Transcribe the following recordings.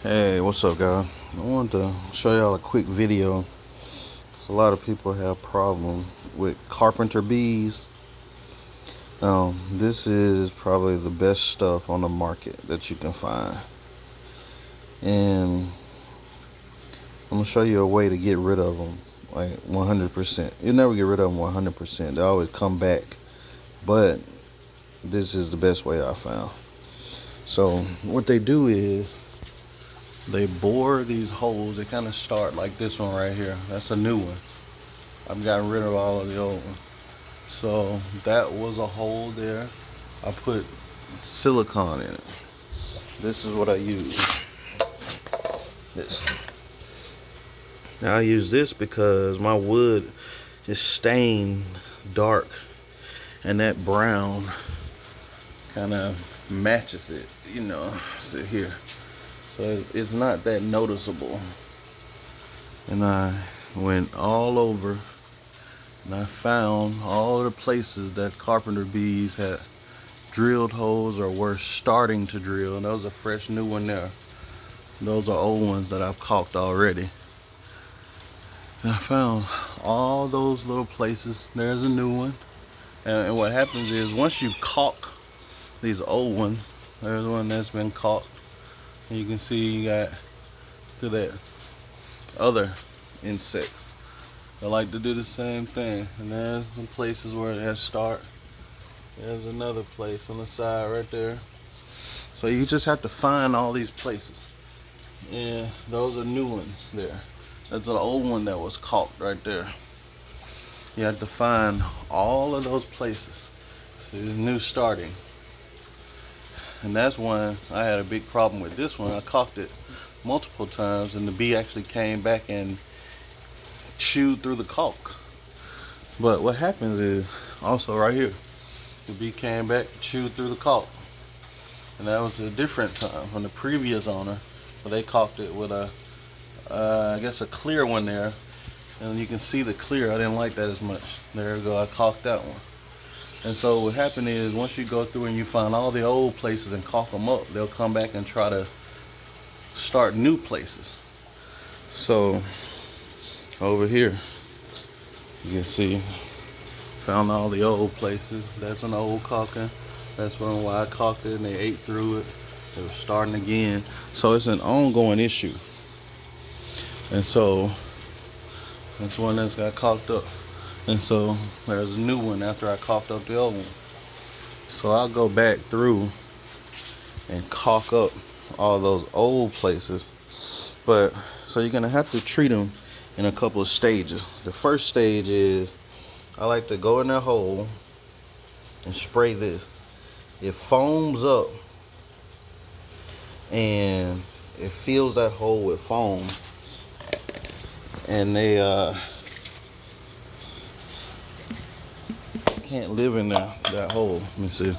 Hey, what's up, guys? I wanted to show y'all a quick video. So a lot of people have problem with Carpenter Bees. This is probably the best stuff on the market that you can find, and I'm gonna show you a way to get rid of them, like 100%. You'll never get rid of them 100%. They always come back, but this is the best way I found. So what they do is they bore these holes. They kind of start like this one right here. That's a new one. I've gotten rid of all of the old ones. So that was a hole there. I put silicone in it. This is what I use. This. Now I use this because my wood is stained dark, and that brown kind of matches it, see here. So it's not that noticeable. And I went all over and I found all the places that Carpenter Bees had drilled holes or were starting to drill. And those are fresh new one there. Those are old ones that I've caulked already. And I found all those little places. There's a new one. And what happens is once you caulk these old ones, there's one that's been caulked. And you can see you got to that other insect. I like to do the same thing. And there's some places where it has start. There's another place on the side right there. So you just have to find all these places. And those are new ones there. That's an old one that was caulked right there. You have to find all of those places. So there's new starting. And that's one I had a big problem with. This one I caulked it multiple times, and the bee actually came back and chewed through the caulk. But what happens is also right here, the bee came back, chewed through the caulk. And that was a different time from the previous owner, where they caulked it with a I guess a clear one there, and you can see the clear. I didn't like that as much. There we go, I caulked that one. And so what happened is once you go through and you find all the old places and caulk them up, they'll come back and try to start new places. So over here you can see, found all the old places. That's an old caulking. That's one why I caulked it and they ate through it. It was starting again. So it's an ongoing issue. And so that's one that's got caulked up. And so there's a new one after I caulked up the old one. So I'll go back through and caulk up all those old places. But so you're gonna have to treat them in a couple of stages. The first stage is I like to go in that hole and spray this. It foams up and it fills that hole with foam, and they can't live in that hole. Let me see.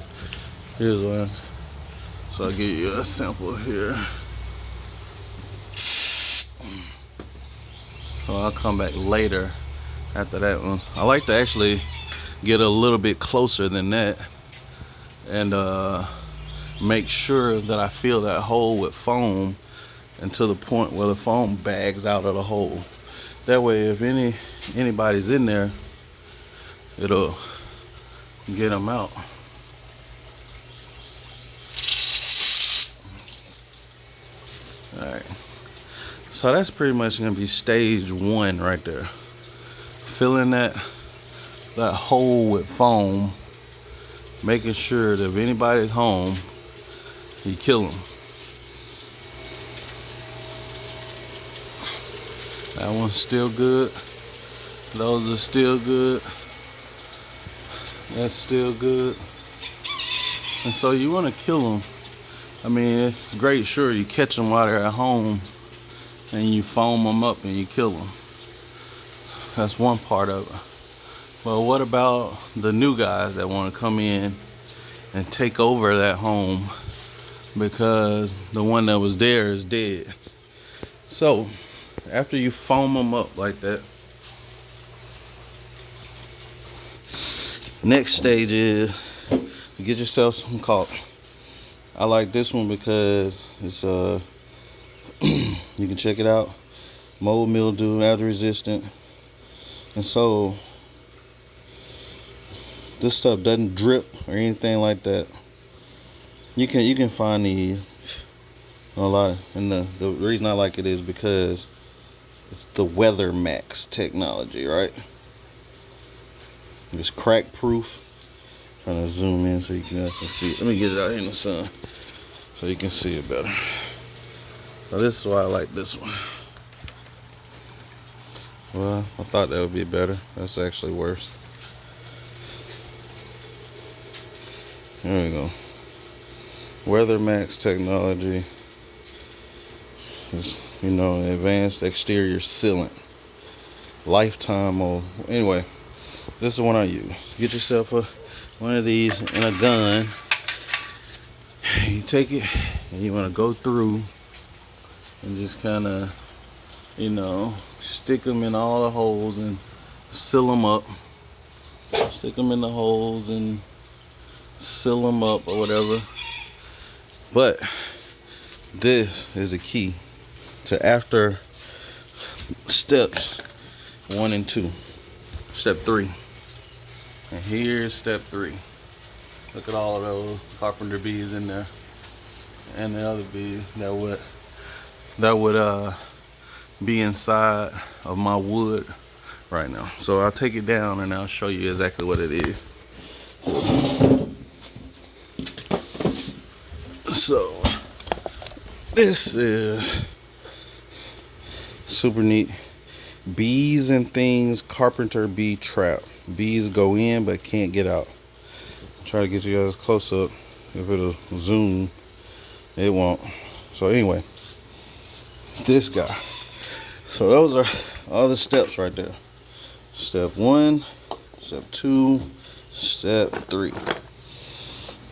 Here's one. So I'll give you a sample here. So I'll come back later after that one. I like to actually get a little bit closer than that and make sure that I fill that hole with foam until the point where the foam bags out of the hole. That way if anybody's in there, it'll get them out. Alright, so that's pretty much gonna be stage one right there. Filling that hole with foam, making sure that if anybody's home, you kill them. That one's still good. Those are still good. That's still good. And so you want to kill them. I mean, it's great, sure, you catch them while they're at home and you foam them up and you kill them. That's one part of it. But what about the new guys that want to come in and take over that home because the one that was there is dead? So after you foam them up like that, next stage is you get yourself some caulk. I like this one because it's You can check it out. Mold, mildew, algae resistant. And so this stuff doesn't drip or anything like that. You can find these a lot, and the reason I like it is because it's the Weather Max technology, right? It's crack proof. Trying to zoom in so you guys can see it. Let me get it out here in the sun so you can see it better. So this is why I like this one. Well, I thought that would be better. That's actually worse. There we go. Weather Max technology is, advanced exterior sealant. Lifetime mold. Anyway, this is the one I use. Get yourself one of these and a gun. You take it and you want to go through and just kind of, stick them in all the holes and seal them up. Stick them in the holes and seal them up or whatever. But this is the key to after steps 1 and 2. Step 3. And here's step 3. Look at all of those Carpenter Bees in there, and the other bees that would be inside of my wood right now. So I'll take it down and I'll show you exactly what it is. So this is super neat. Bees and Things Carpenter Bee Trap. Bees go in but can't get out. Try to get you guys close up. If it'll zoom, it won't. So anyway, this guy. So those are all the steps right there. Step 1, step 2, step 3.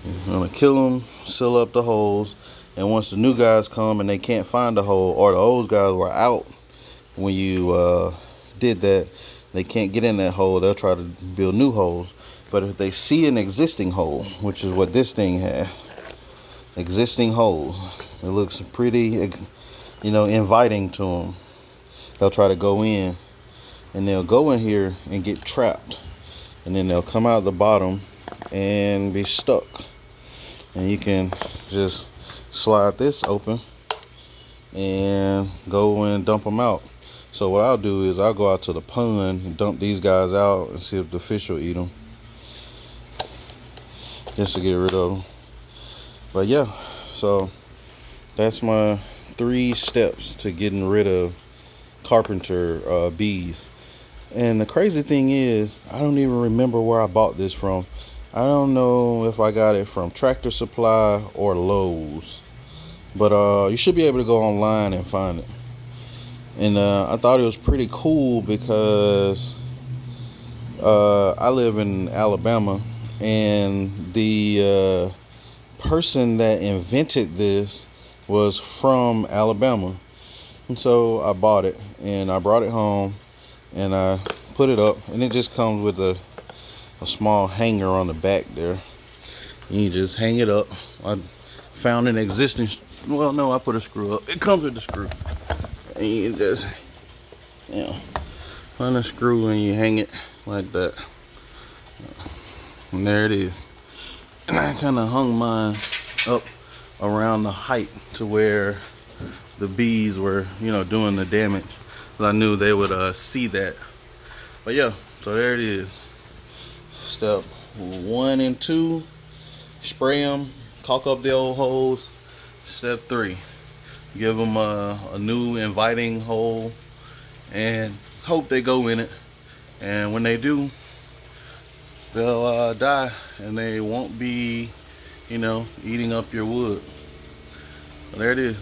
I'm gonna kill them, seal up the holes, and once the new guys come and they can't find the hole, or the old guys were out when you did that, they can't get in that hole, they'll try to build new holes. But if they see an existing hole, which is what this thing has, existing holes, it looks pretty, inviting to them. They'll try to go in, and they'll go in here and get trapped, and then they'll come out the bottom and be stuck. And you can just slide this open and go and dump them out. So what I'll do is I'll go out to the pond and dump these guys out and see if the fish will eat them, just to get rid of them. But yeah, so that's my 3 steps to getting rid of Carpenter Bees. And the crazy thing is, I don't even remember where I bought this from. I don't know if I got it from Tractor Supply or Lowe's, but you should be able to go online and find it. And I thought it was pretty cool because I live in Alabama, and the person that invented this was from Alabama. And so I bought it and I brought it home and I put it up, and it just comes with a small hanger on the back there. You just hang it up. I found an existing, well, no, I put a screw up. It comes with the screw. And you just, find a screw and you hang it like that. And there it is. And I kind of hung mine up around the height to where the bees were, doing the damage. I knew they would see that. But yeah, so there it is. Step 1 and 2, spray them, caulk up the old holes. Step 3, give them a new inviting hole and hope they go in it. And when they do, they'll die and they won't be, eating up your wood. So there it is.